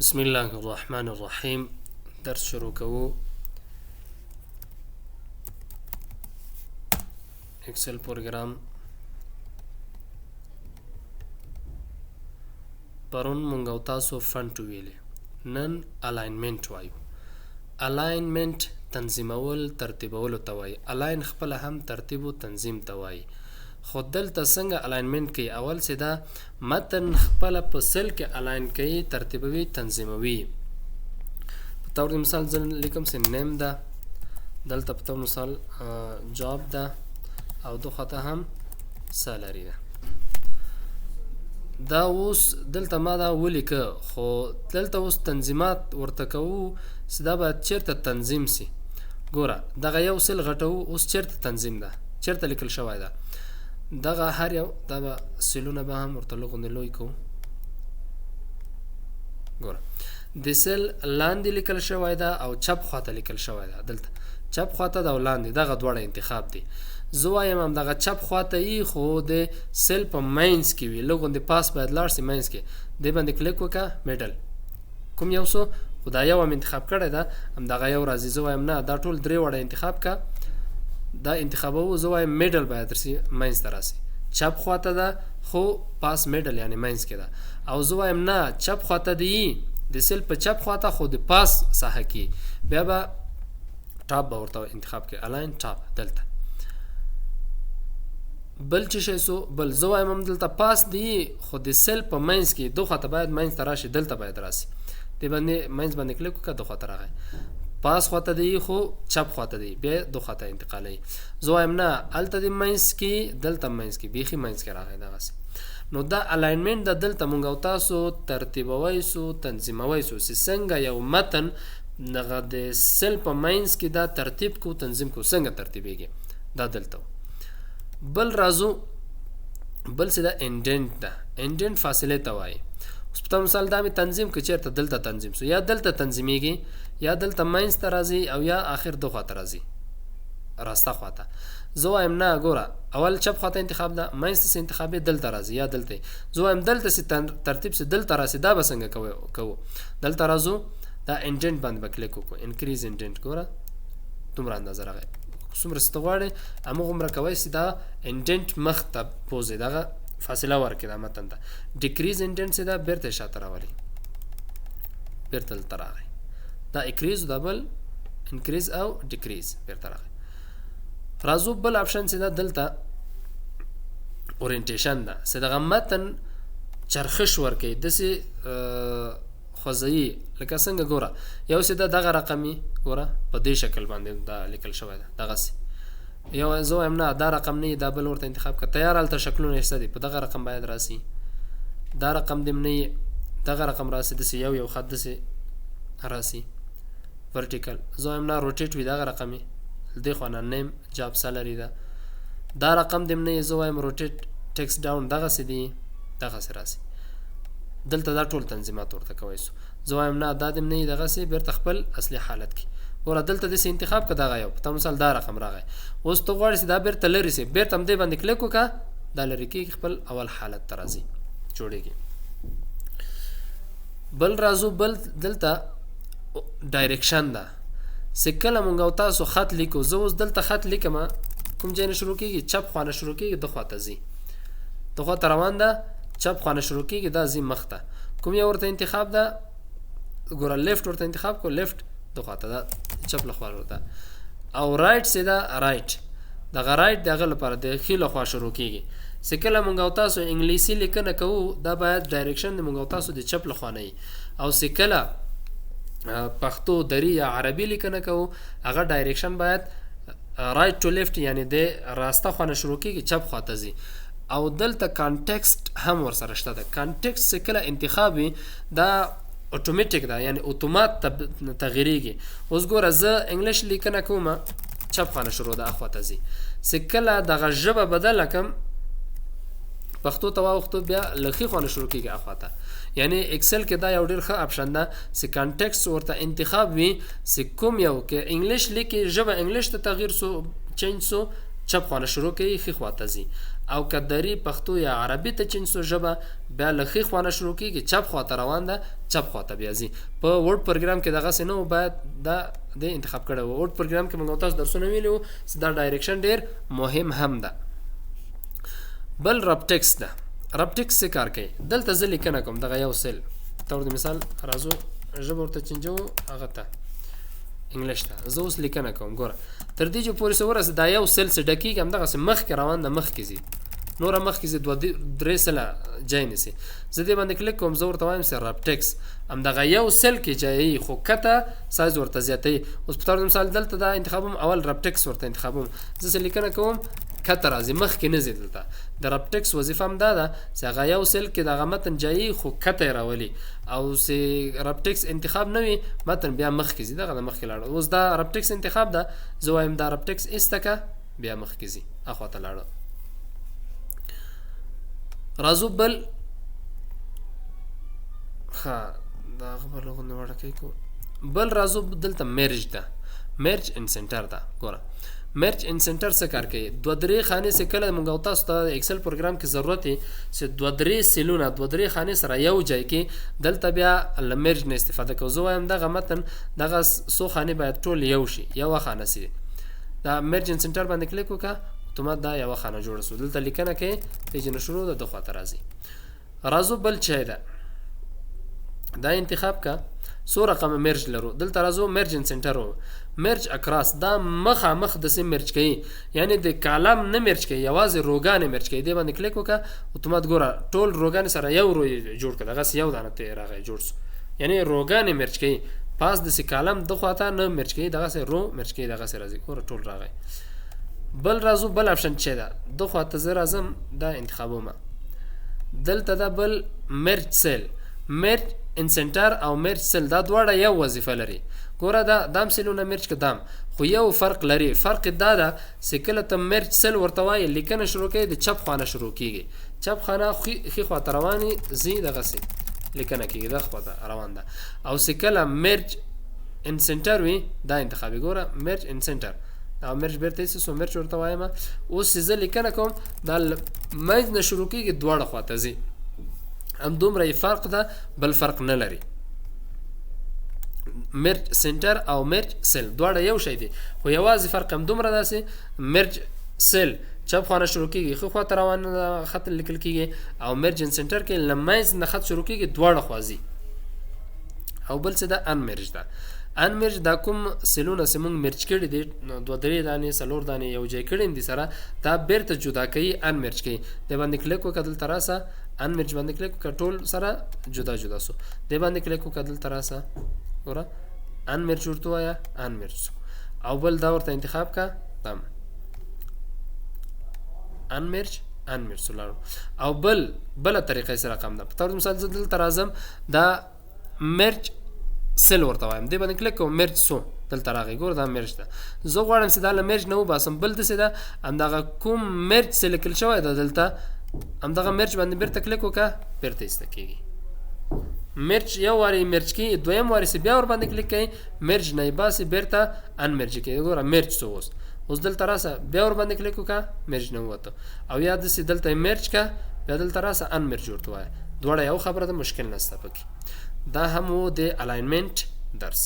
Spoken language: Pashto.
بسم الله الرحمن الرحیم. درس شروع کوو. اکسل پروګرام پرون مونږ او تاسو فنټ ویلې. نن الاینمنت وایو. الاینمنت تنظیمول ترتیبول ته وایي. الاین خپل هم ترتیب او تنظیم ته وایي. خو دلته څنګه الاینمنت کوي؟ اول سیدا متن خپل په سل کې الاین کوي، ترتیبوي، تنظیموي. په تور مثال ځل لیکم سه نیم ده، دلته په تور مثال جاب ده او دو خطه هم سالری ده. دا اوس دلته ما دا ولیکه، خو دلته اوس تنظیمات ورته کوو چې دا باید چیرته تنظیم سي. ګوره دغه یو سل غټو، اوس چیرته تنظیم ده، چیرته لیکل شوی ده. دغه هر یو دا به سلونه به هم ورته لغونې لوی کوو. ګوره د سل لاندې لیکل شوی ده او چپ خواته لیکل شوی ده. دلته چپ خواته ده او لاندې، دغه دواړه انتخاب دي. زه وایم هم دغه چپ خواته یي، خو د سل په مینځ کې وي، لغونې پاس باید لاړ سي مینځ کې. دې باندې کلیک وکړه، میډل کوم یو سو، خو دا یو هم انتخاب کړی ده، همدغه یو راځي. زه وایم نه، دا ټول درې وړه انتخاب که، دا انتخابوو. زه وایم میډل باید رسي، مینځ ته راسي. چپ خواته ده خو پاس میډل یعنی مینځ کې ده. او زه وایم نه، چپ خواته دی د سل په چپ خواته، خو د پاس ساحه کې، بیا به ټاپ به ورته انتخاب کې، الاین ټاپ. دلته بل څه شی سو، بل زه وایم هم دلته پاس دی، خو د سل په مینځ کې دو خواته باید مینځ ته راشي، دلته باید راسي. دې باندې مینځ باندې کلیک وکړه، دو خواته راغی. پاس خواته دی خو چپ خواته دی، بیا دو خواته انتقالوي. زه وایم نه، هلته د مینځ کې، دلته مینځ کې، بیخي مینځ کې راغی دغسې. نو دا الاینمنت د دلته مونږ او تاسو ترتیبوی سو، تنظیموی سو، چې څنګه یو متن دغه د سل په مینځ کې دا ترتیب کو، تنظیم کو، څنګه ترتیبیږي دا دلته. بل راځو، بل څه ده انډنټ ده. انډنټ فاصلې ته وایي. اوس په مثال دا مې تنظیم که چېرته دلته تنظیم سو، یا دلته تنظیمیږي، یا دلته مینځ ته راځي، او یا آخر دو خواته راځي، راسته خواته. زه وایم نه، ګوره اول چپ خواته انتخاب ده، مینځ ته سې انتخابې دلته راځي یا دلته. زه وایم دلته سې ترتیب سې دلته راسي، دا به څنګه کوو؟ دلته راځو، دا انډنټ باندې به کلیک وکړو، انکریز انډنټ. ګوره دومره اندازه راغی. څومره چې ته غواړې هماغومره کوی چې دا انډنټ مخ ته پوځي، دغه فاصله ورکړي دا متن ته. ډیکریز انډنټ چې دا بیرته شاته راولي، بیرته دلته راغی. دا اکریز، دا بل انکریز او ډیکریز بیرته راغی. راځو بل اپشن چې دا دلته اورینټیشن ده، چې دغه متن چرخش ورکوي، داسې خوځوي لکه څنګه. ګوره یو چې دغه رقمي، ګوره په دې شکل باندې دا لیکل شوی ده، دغسې. یو زه وایم نه، دا رقم نه، دا بل ورته انتخاب کړه. تیار هلته شکلونه شته دي، په دغه رقم باید راسي. دا رقم دې نه، دغه رقم راسي، داسې یو خط داسې راسي ورټیکل. زه وایم نه، روټیټ وي دغه رقمي، دې خوا نه نیم جاب سالري ده. دا رقم دې نه، زه وایم روټیټ ټیکس ډاون، دغسې دي، دغسې راسي. دلته دا ټول تنظیمات ورته کوی سو. زه وایم نه، دا دې نه، دغسې بیرته خپل اصلي حالت کې. ګوره دلته داسې انتخاب که دغه یو، په مثال دا رقم راغی. اوس ته غواړې چې دا بیرته لرې سي، بیرته هم دې باندې کلیک وکړه، دا لرې کېږي، خپل اول حالت ته راځي، جوړېږي. بل راځو، بل دلته ډایرکشن ده. چې کله مونږ او تاسو خط لیکو، زه اوس دلته خط لیکم، کوم ځای نه شروع کېږي؟ چپ خوا نه شروع کېږي، دو خواته ځي، دو خواته روان ده، چپ خوا نه شروع کېږي، دا ځي مخ ته. کوم یو ورته انتخاب ده؟ ګوره لیفټ ورته انتخاب کړو، لیفټ دو خواته ده، چپ له خوا ورته. او رایټ چې ده، رایټ، دغه رایټ دغه لپاره د ښي له خوا شروع کېږي. چې کله مونږ او تاسو انګلیسي لیکنه کوو، دا باید ډایرکشن د مونږ او تاسو د چپ له خوا نه وي. او چې کله پښتو، دري یا عربي لیکنه کوو، هغه ډایرکشن باید رایټ ټو لیفټ، یعنی د راسته خوا نه شروع کېږي، چپ خواته ځي. او دلته کانټکسټ هم ورسره شته ده. کانټکسټ چې کله انتخاب وي، دا اتوماتیک ده، یعنی اتومات تغییریږي. اوس ګوره زه انګلیش لیکنه کوم، چپ خوا نه شروع ده، اخواته ځي. چې کله دغه ژبه بدله کړم، پښتو ته واوښتو، بیا له ښي خوا نه شروع کېږي، اخواته. یعنی اکسل کې دا یو ډېر ښه اپشن ده چې کانټکسټ ورته انتخاب وي، چې کوم یو کې انګلیش لیکي، ژبه انګلیش ته تغییر سو، چینج سو، چپ خوا نه شروع کوي، ښي خوا ته ځي. او کدری پښتو یا عربي ته چینج سو ژبه بیا له ښي خوا نه شروع کېږي چپ خوا ته روان ده چپ خوا ته بیا ځي په ورډ پروګرام کې دغسې نه و باید دا د انتخاب کړی و ورډ پروګرام کې موږ تاسو درسونه ویلي وو چې دا ډایرکشن ډېر مهم هم ده بل رب ټیکس ده رب ټیکس څه کار کوي دلته زه لیکنه کوم دغه یو سیل طور د مثال راځو ژبه ورته چینجو هغه ته انګلیش ته زه اوس لیکنه کوم ګوره تر دې چې پورې څه ورسې دا یو سیل څه ډکېږي همدغسې مخکې روان ده مخکې ځي نوره مخکې ځي دوه درې سله جای نیسي زه دې باندې کلیک کوم زه ورته وایم چې رب ټیکس همدغه یو سیل کې جایي خو کته سایز ورته زیاتوي اوس په طور د مثال دلته دا انتخابوم اول رب ټیکس ورته انتخابوم زه څه لیکنه کوم کته راځي مخکې نه ځي دلته د رب ټیکس وظیفه هم دا ده چې هغه یو سیل کې دغه متن جایي خو کته یې راولي او چې رب ټیکس انتخاب نه وي متن بیا مخکې ځي دغه د مخکې لاړه اوس دا رب ټیکس انتخاب ده زه وایم دا رب ټیکس ایسته که بیا مخکې ځي اخوا ته لاړه راځو بل ښه دا هغه بل غوندې وړکی کو بل راځو دلته میرج ده میرج ان سنټر ده ګوره مرج ان سنټر څه کار کوي دوه درې خانې چې کله موږ او تاسو ته ایکسل پروګرام کې ضرورت وي چې دوه درې سیلونه دوه درې خانې سره یو ځای کې دلته بیا له مرج نه استفاده کوو زه وایم دغه متن دغه څو خانې باید ټول یو شي یوه خانه سي دا مرج ان سنټر باندې کلیک وکړه اتومات دا یوه خانه جوړه سو دلته لیکنه کوي پیجونه شروع ده د خواته راځي راځو بل چای ده دا انتخاب کا څو رقم مرج لرو دلته راځو مرج ان سنټر مرج اکراس دا مخامخ داسې مرج کوي یعنی د کالم نه مرج کوي یوازې روګانې مرج کوي دې باندې کلیک وکړه اتومات ګوره ټول روګانې سره یو رو جوړ کړه دغسې یو دانه ته راغی جوړ سو یعنی روګانې مرج کوي پاس داسې کالم د خواته نه مرج کوي دغسې رو مرج کوي دغسې راځي ګوره ټول راغی بل راځو بل اپشن چې ده د خواته زه راځم دا انتخابومه دلته دا بل مرج سیل مرج ان سنټر او مرج سیل دا دواړه یو وظیفه لري ګوره دا دام سیلونه مرج که دام خو یو فرق لري فرق دا ده چې کله ته مرج سیل ورته وایې لیکنه شروع کوي د چپ خوا نه شروع کېږي چپ خوا نه ښي خوا ته روانې ځي دغسې لیکنه کېږي دغه خوا ته روان ده او چې کله مرج ان سنټر وي دا انتخابي ګوره مرج ان سنټر او مرج بیرته ایسه سو مرج ورته وایم اوس چې زه لیکنه کوم دا منځ نه شروع کېږي دواړه خوا ته ځي هم دومره یې فرق ده بل فرق نه لري مرج سنټر او مرج سیل دواړه یو شی دي خو یوازې فرق هم دومره ده چې مرج سیل چپ خوا نه شروع کېږي ښه خوا ته روان خط لیکل کېږي او مرج سنټر کې له منځ نه خط شروع کېږي دواړه خوا ځي او بل څه ده ان مرج ده ان مرج دا کوم سیلونه چې موږ مرج کړي دي دوه درې دانې څلور دانې یو ځای کړي دي سره دا بیرته جدا کوي ان مرج کوي دې باندې کلیک وکړه دلته راسه ان مرج باندې کلیک وکړه ټول سره جدا جدا سو دې باندې کلیک وکړه دلته راسه ګوره ان مرج ورته وایه ان مرج سو او بل دا ورته انتخاب کا تم ان مرج سو لاړو او بله طریقه سره رقم ده په طور مثال زه دلته راځم دا مرج سیل ورته وایم دې باندې کلیک کوم مرج سو دلته راغی ګوره دا مرج ده زه غواړم چې دا له مرج نه وباسم بل داسې ده همدغه کوم مرج چې لیکل شوی ده دلته همدغه مرج باندې بیرته کلیک وکړه بیرته ایسته کېږي مرج یو وارې مرج کوي دویم وارې چې بیا ورباندې کلیک کوي مرج نه یې باسي بیرته ان مرج کوي ګوره مرج سو اوس دلته راسه بیا ورباندې کلیک وکړه مرج نه ووته او یا داسې دلته مرج که بیا دلته راسه ان مرج ورته وایه دواړه یو خبره ده مشکل نشته پکې دا هم و د الاینمنټ درس